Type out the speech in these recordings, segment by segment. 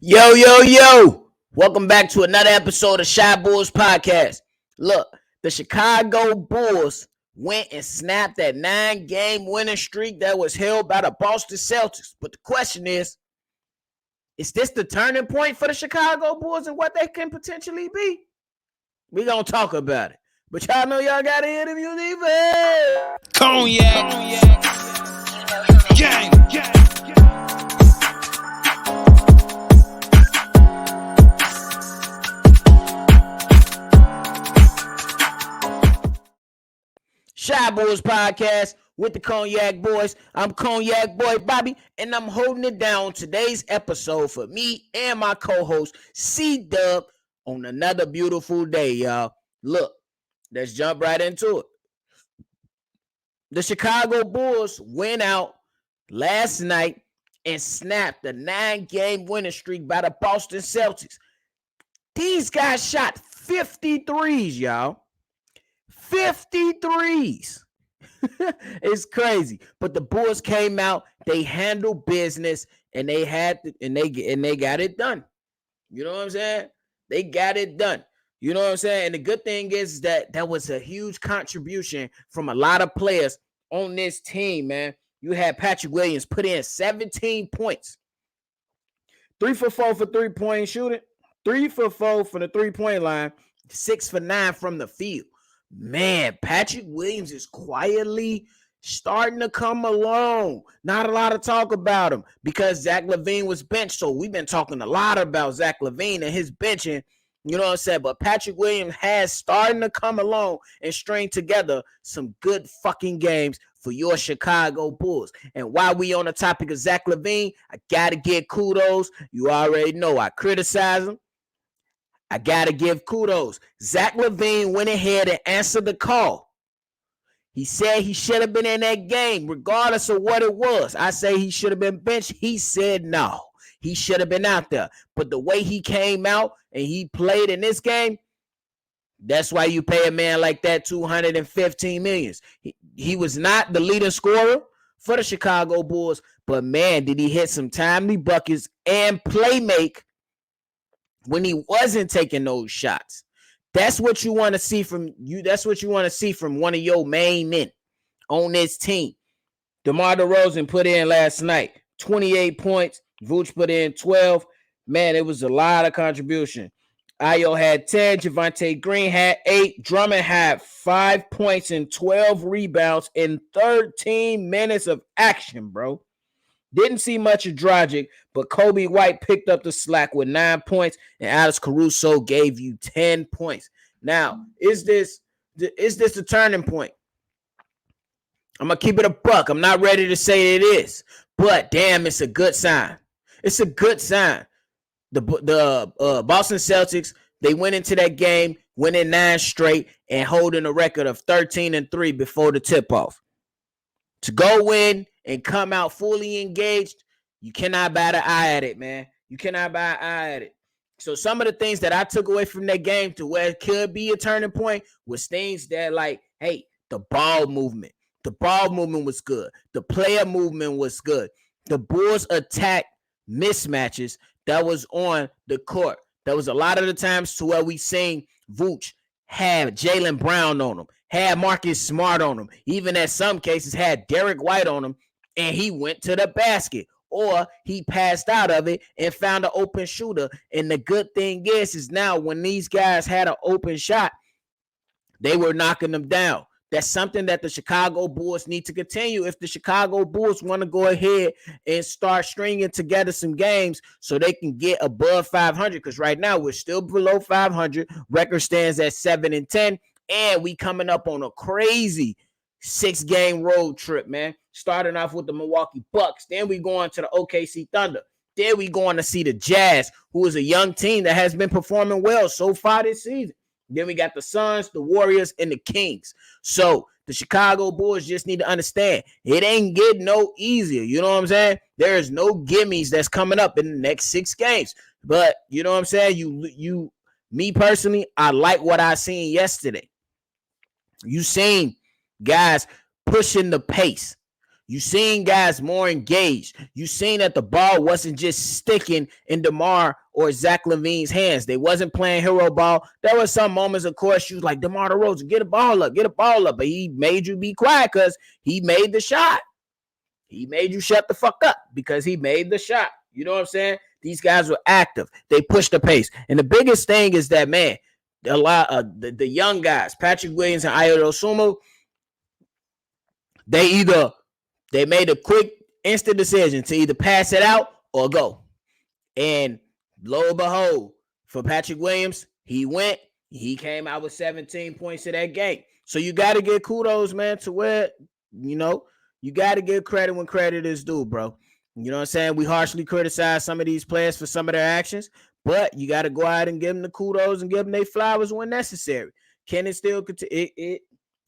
Yo. Welcome back to another episode of Shy Bulls Podcast. Look, the Chicago Bulls went and snapped that 9-game winning streak that was held by the Boston Celtics. But the question is this the turning point for the Chicago Bulls and what they can potentially be? We're going to talk about it. But y'all know y'all got to hear the music. Cognac. Gang. Shy Bulls Podcast with the Cognac Boys. I'm Cognac Boy Bobby, and I'm holding it down today's episode for me and my co-host C-Dub on another beautiful day, y'all. Look, let's jump right into it. The Chicago Bulls went out last night and snapped the 9-game winning streak by the Boston Celtics. These guys shot 53s, y'all. 53s. It's crazy. But the Bulls came out, they handled business, and they got it done. You know what I'm saying? They got it done. You know what I'm saying? And the good thing is that was a huge contribution from a lot of players on this team, man. You had Patrick Williams put in 17 points. 3 for 4 for three-point shooting. 3 for 4 from the three-point line. 6 for 9 from the field. Man, Patrick Williams is quietly starting to come along. Not a lot of talk about him because Zach Lavine was benched. So we've been talking a lot about Zach Lavine and his benching. You know what I'm saying? But Patrick Williams has starting to come along and string together some good fucking games for your Chicago Bulls. And while we on the topic of Zach Lavine, I got to give kudos. You already know I criticize him. I got to give kudos. Zach Lavine went ahead and answered the call. He said he should have been in that game regardless of what it was. I say he should have been benched. He said no. He should have been out there. But the way he came out and he played in this game, that's why you pay a man like that $215 million. He was not the leading scorer for the Chicago Bulls, but man, did he hit some timely buckets and play make when he wasn't taking those shots. That's what you want to see from you. That's what you want to see from one of your main men on this team. DeMar DeRozan put in last night 28 points. Vooch put in 12. Man, it was a lot of contribution. Ayo had 10. Javonte Green had 8. Drummond had 5 points and 12 rebounds in 13 minutes of action, bro. Didn't see much of Dragic, but Kobe White picked up the slack with 9 points, and Alex Caruso gave you 10 points. Now, is this the turning point? I'm going to keep it a buck. I'm not ready to say it is, but damn, it's a good sign. It's a good sign. The Boston Celtics, they went into that game, winning 9 straight, and holding a record of 13-3 before the tip-off. To go win and come out fully engaged, you cannot bat an eye at it, man. You cannot bat an eye at it. So some of the things that I took away from that game to where it could be a turning point was things that like, hey, the ball movement. The ball movement was good. The player movement was good. The Bulls attacked mismatches that was on the court. There was a lot of the times to where we seen Vooch have Jaylen Brown on him, had Marcus Smart on him, even at some cases had Derek White on him, and he went to the basket, or he passed out of it and found an open shooter. And the good thing is now when these guys had an open shot, they were knocking them down. That's something that the Chicago Bulls need to continue if the Chicago Bulls want to go ahead and start stringing together some games so they can get above 500, because right now we're still below 500. Record stands at 7-10, and we coming up on a crazy 6-game road trip, man. Starting off with the Milwaukee Bucks, then we going to the OKC Thunder. Then we going to see the Jazz, who is a young team that has been performing well so far this season. Then we got the Suns, the Warriors, and the Kings. So the Chicago Bulls just need to understand it ain't getting no easier. You know what I'm saying? There is no gimmies that's coming up in the next 6 games. But you know what I'm saying? Me personally, I like what I seen yesterday. You seen guys pushing the pace. You seen guys more engaged. You seen that the ball wasn't just sticking in DeMar or Zach Lavine's hands. They wasn't playing hero ball. There were some moments, of course, you was like, DeMar DeRozan, get a ball up, get a ball up. But he made you be quiet because he made the shot. He made you shut the fuck up because he made the shot. You know what I'm saying? These guys were active. They pushed the pace. And the biggest thing is that, man, a lot of the young guys, Patrick Williams and Ayo Dosunmu, they made a quick, instant decision to either pass it out or go. And lo and behold, for Patrick Williams, he came out with 17 points in that game. So you got to give kudos, man, to where, you got to give credit when credit is due, bro. You know what I'm saying? We harshly criticize some of these players for some of their actions, but you got to go out and give them the kudos and give them their flowers when necessary. Can it still continue?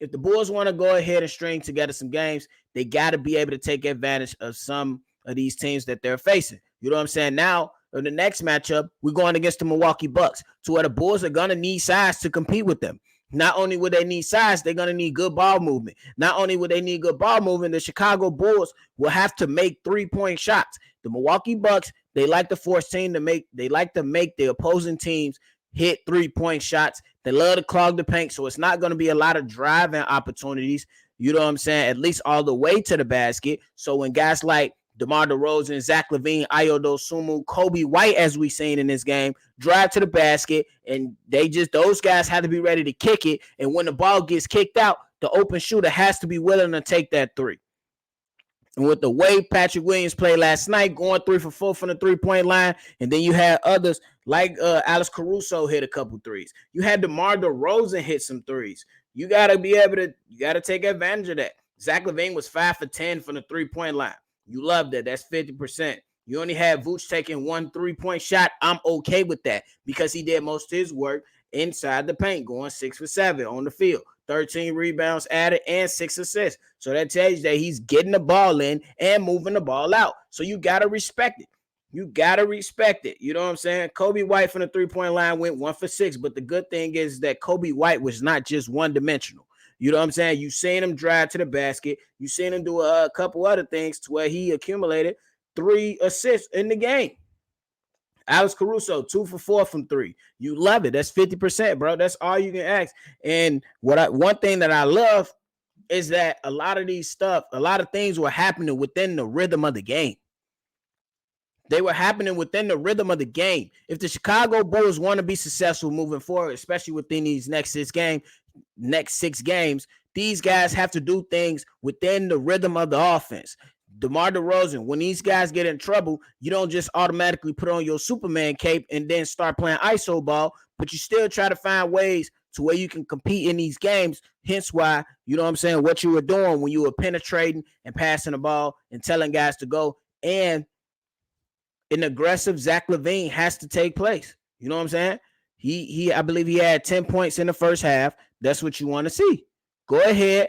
If the Bulls want to go ahead and string together some games, they got to be able to take advantage of some of these teams that they're facing. You know what I'm saying? Now, in the next matchup, we're going against the Milwaukee Bucks, to where the Bulls are going to need size to compete with them. Not only would they need size, they're going to need good ball movement. Not only would they need good ball movement, the Chicago Bulls will have to make 3-point shots. The Milwaukee Bucks, they like to force team to make the opposing teams hit 3-point shots. They love to clog the paint, so it's not going to be a lot of driving opportunities, you know what I'm saying, at least all the way to the basket. So when guys like DeMar DeRozan, Zach Lavine, Ayo Dosunmu, Kobe White, as we've seen in this game, drive to the basket, and those guys have to be ready to kick it. And when the ball gets kicked out, the open shooter has to be willing to take that three. And with the way Patrick Williams played last night, going 3 for 4 from the 3-point line, and then you had others like Alex Caruso hit a couple threes. You had DeMar DeRozan hit some threes. You got to take advantage of that. Zach Lavine was 5 for 10 from the 3-point line. You love that. That's 50%. You only had Vooch taking 1 3-point shot. I'm okay with that because he did most of his work inside the paint, going 6 for 7 on the field. 13 rebounds added and 6 assists. So that tells you that he's getting the ball in and moving the ball out. So you got to respect it. You got to respect it. You know what I'm saying? Kobe White from the 3-point line went 1 for 6. But the good thing is that Kobe White was not just one-dimensional. You know what I'm saying? You seen him drive to the basket. You seen him do a couple other things to where he accumulated 3 assists in the game. Alex Caruso, 2 for 4 from 3. You love it. That's 50%, bro. That's all you can ask. And one thing that I love is that a lot of things were happening within the rhythm of the game. They were happening within the rhythm of the game. If the Chicago Bulls want to be successful moving forward, especially within these next 6 games, these guys have to do things within the rhythm of the offense. DeMar DeRozan, when these guys get in trouble, you don't just automatically put on your Superman cape and then start playing ISO ball, but you still try to find ways to where you can compete in these games. Hence why, you know what I'm saying, what you were doing when you were penetrating and passing the ball and telling guys to go. And an aggressive Zach Lavine has to take place. You know what I'm saying? I believe he had 10 points in the first half. That's what you want to see. Go ahead,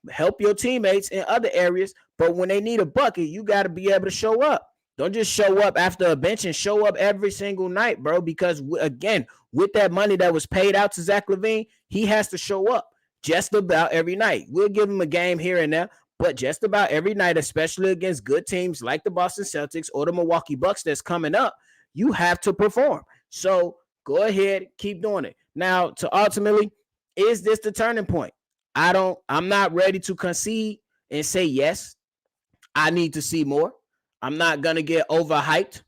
help your teammates in other areas, but when they need a bucket, you got to be able to show up. Don't just show up after a bench and show up every single night, bro, because, again, with that money that was paid out to Zach Lavine, he has to show up just about every night. We'll give him a game here and there, but just about every night, especially against good teams like the Boston Celtics or the Milwaukee Bucks that's coming up, you have to perform. So go ahead, keep doing it. Now, to ultimately, is this the turning point? I'm not ready to concede and say yes. I need to see more. I'm not going to get overhyped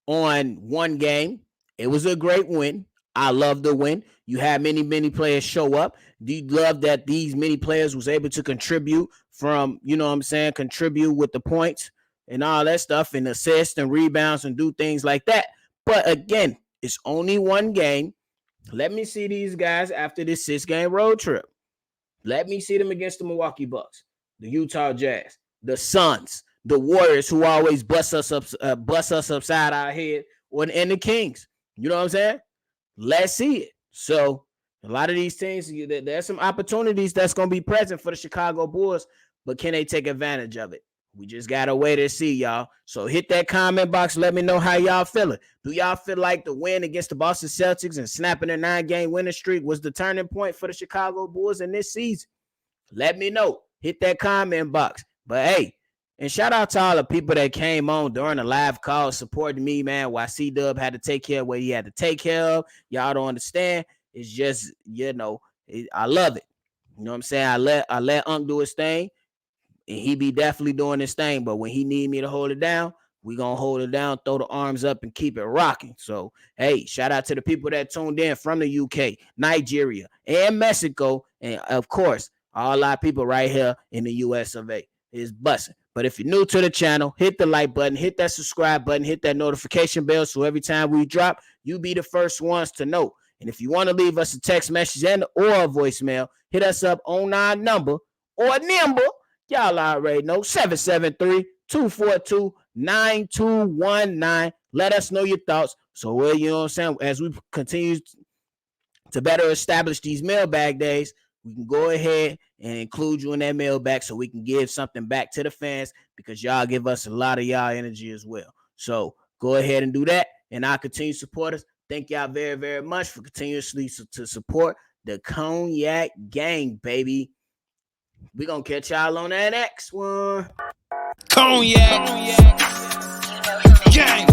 on one game. It was a great win. I love the win. You had many players show up. Do you love that these many players was able to contribute from, you know what I'm saying, contribute with the points and all that stuff and assist and rebounds and do things like that. But again, it's only one game. Let me see these guys after this 6-game road trip. Let me see them against the Milwaukee Bucks, the Utah Jazz, the Suns, the Warriors, who always bust us upside our head, and the Kings. You know what I'm saying? Let's see it. So a lot of these teams, there's some opportunities that's going to be present for the Chicago Bulls, but can they take advantage of it? We just got to wait and see, y'all. So hit that comment box. Let me know how y'all feeling. Do y'all feel like the win against the Boston Celtics and snapping a 9-game winning streak was the turning point for the Chicago Bulls in this season? Let me know. Hit that comment box. But, hey, And shout out to all the people that came on during the live call supporting me, man. While C-Dub had to take care of what he had to take care of. Y'all don't understand. It's just, I love it. You know what I'm saying? I let Unc do his thing, and he be definitely doing his thing. But when he need me to hold it down, we gonna hold it down, throw the arms up, and keep it rocking. So, hey, shout out to the people that tuned in from the UK, Nigeria, and Mexico, and of course, all our people right here in the US of A. Is busting. But if you're new to the channel, hit the like button, hit that subscribe button, hit that notification bell, so every time we drop, you be the first ones to know. And if you want to leave us a text message and or a voicemail, hit us up on our number or number. Y'all already know, 773-242-9219. Let us know your thoughts. So, you know what I'm saying, as we continue to better establish these mailbag days, we can go ahead and include you in that mailbag so we can give something back to the fans, because y'all give us a lot of y'all energy as well. So go ahead and do that, and I'll continue to support us. Thank y'all very, very much for continuously to support the Cognac Gang, baby. We're going to catch y'all on that next one. Cognac. Gang.